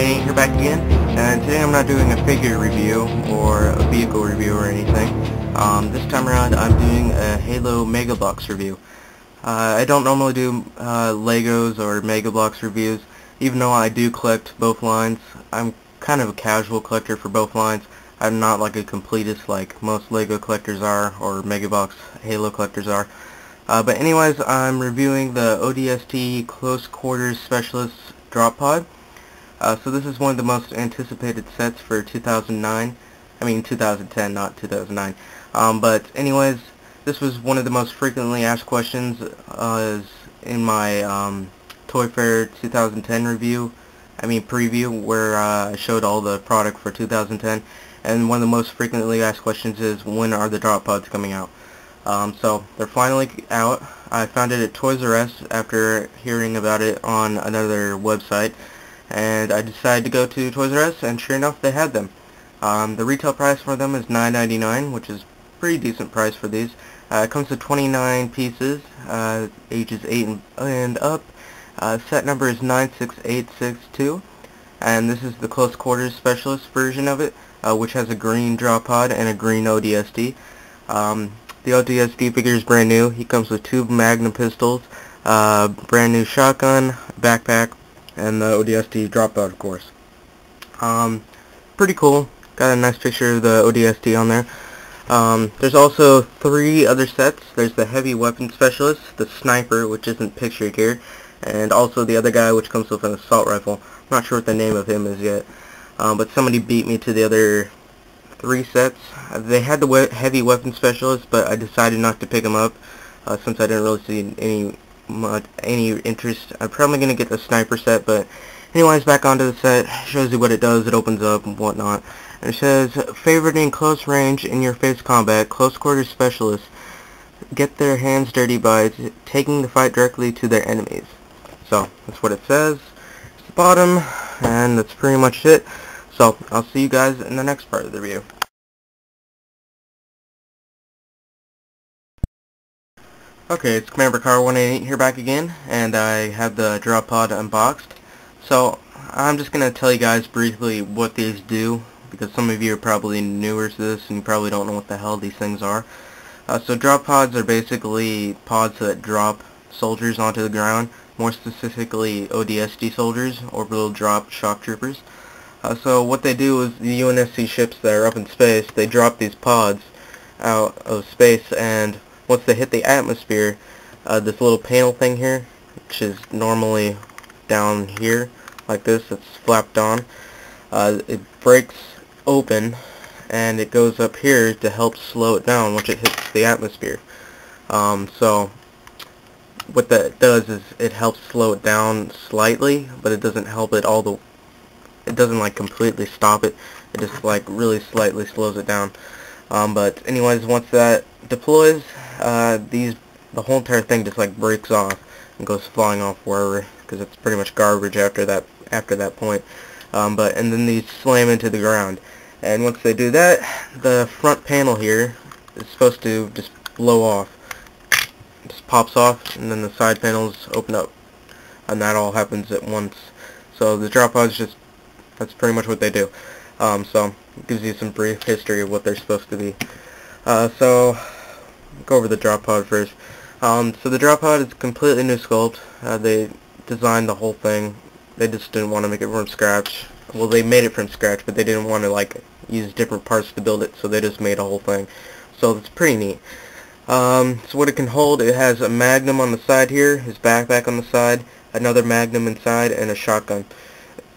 188 here back again, and today I'm not doing a figure review or a vehicle review or anything. This time around I'm doing a Halo Mega Bloks review. I don't normally do Legos or Mega Bloks reviews, even though I do collect both lines. I'm kind of a casual collector for both lines. I'm not like a completist like most Lego collectors are or Mega Bloks Halo collectors are. But anyways, I'm reviewing the ODST Close Quarters Specialist Drop Pod. So this is one of the most anticipated sets for 2009. I mean 2010, not 2009. But anyways, this was one of the most frequently asked questions in my Toy Fair 2010 preview, where I showed all the product for 2010. And one of the most frequently asked questions is, when are the drop pods coming out? So they're finally out. I found it at Toys R Us after hearing about it on another website, and I decided to go to Toys R Us, and sure enough they had them. The retail price for them is $9.99, which is a pretty decent price for these. It comes with 29 pieces, ages 8 and up. Set number is 96862, and this is the Close Quarters Specialist version of it, which has a green drop pod and a green ODST. The ODST figure is brand new. He comes with 2 Magnum pistols, brand new shotgun, backpack, and the ODST drop pod, of course. Pretty cool. Got a nice picture of the ODST on there. There's also 3 other sets. There's the Heavy Weapon Specialist, the Sniper, which isn't pictured here, and also the other guy, which comes with an assault rifle. I'm not sure what the name of him is yet, but somebody beat me to the other 3 sets. They had the Heavy Weapon Specialist, but I decided not to pick him up since I didn't really see any interest. I'm probably going to get the Sniper set, but anyways, back onto the set. Shows you what it does. It opens up and whatnot. And it says, favored in close range, in-your-face combat, close quarters specialists get their hands dirty by taking the fight directly to their enemies. So, that's what it says. It's the bottom, and that's pretty much it. So, I'll see you guys in the next part of the review. Okay, it's Commander Car 188 here back again, and I have the drop pod unboxed. So, I'm just going to tell you guys briefly what these do, because some of you are probably newer to this and you probably don't know what the hell these things are. So drop pods are basically pods that drop soldiers onto the ground, more specifically ODST soldiers, orbital drop shock troopers. So what they do is the UNSC ships that are up in space, they drop these pods out of space, and once they hit the atmosphere, this little panel thing here, which is normally down here, like this, it's flapped on, it breaks open, and it goes up here to help slow it down once it hits the atmosphere. So what that does is it helps slow it down slightly, but it doesn't help it it doesn't like completely stop it. It just like really slightly slows it down. But anyways, once that deploys, the whole entire thing just like breaks off and goes flying off wherever, because it's pretty much garbage after that point. And then these slam into the ground, and once they do that, the front panel here is supposed to just blow off. It just pops off, and then the side panels open up, and that all happens at once. So the drop pods that's pretty much what they do. So it gives you some brief history of what they're supposed to be. So go over the drop pod first. So the drop pod is a completely new sculpt. They designed the whole thing. They just didn't want to make it from scratch. Well, they made it from scratch, but they didn't want to like use different parts to build it, so they just made a whole thing. So it's pretty neat. So what it can hold, it has a Magnum on the side here, his backpack on the side, another Magnum inside, and a shotgun.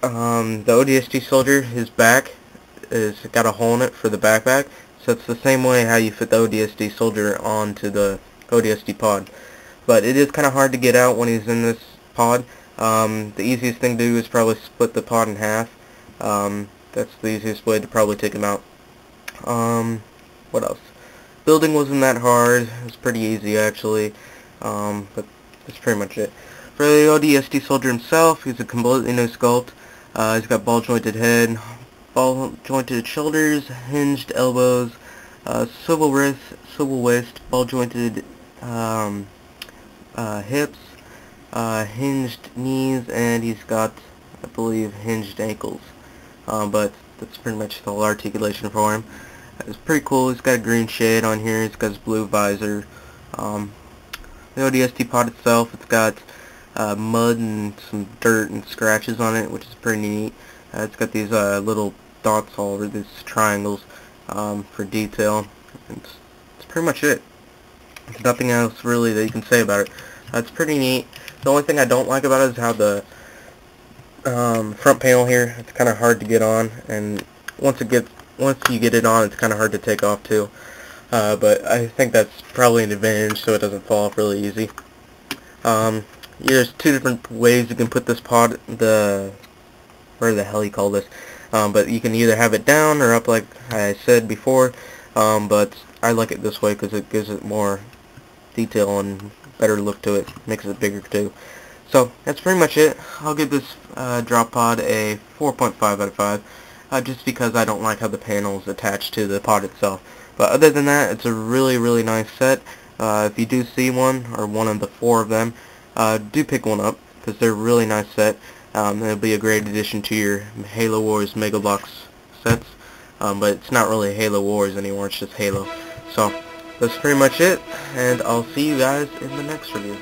The ODST soldier, his back is got a hole in it for the backpack, so it's the same way how you fit the ODST soldier onto the ODST pod. But it is kind of hard to get out when he's in this pod. The easiest thing to do is probably split the pod in half. That's the easiest way to probably take him out. What else? Building wasn't that hard. It was pretty easy actually. But that's pretty much it. For the ODST soldier himself, he's a completely new sculpt. He's got ball jointed head, ball jointed shoulders, hinged elbows, swivel wrist, swivel waist, ball jointed hips, hinged knees, and he's got I believe, hinged ankles. But that's pretty much the whole articulation for him. It's pretty cool. He's got a green shade on here. He's got his blue visor. The ODST pod itself, it's got mud and some dirt and scratches on it, which is pretty neat. It's got these little dots all over these triangles for detail. It's pretty much it. There's nothing else really that you can say about it. It's pretty neat. The only thing I don't like about it is how the front panel here, it's kind of hard to get on, and once you get it on, it's kind of hard to take off too. But I think that's probably an advantage, so it doesn't fall off really easy. There's two different ways you can put this pod, where the hell you call this, but you can either have it down or up like I said before, but I like it this way because it gives it more detail and better look to it, makes it bigger too. So that's pretty much it. I'll give this drop pod a 4.5 out of 5, just because I don't like how the panel is attached to the pod itself. But other than that, it's a really, really nice set. If you do see one, or one of the 4 of them, do pick one up, because they're a really nice set. It'll be a great addition to your Halo Wars Mega Bloks sets. But it's not really Halo Wars anymore, it's just Halo. So, that's pretty much it, and I'll see you guys in the next review.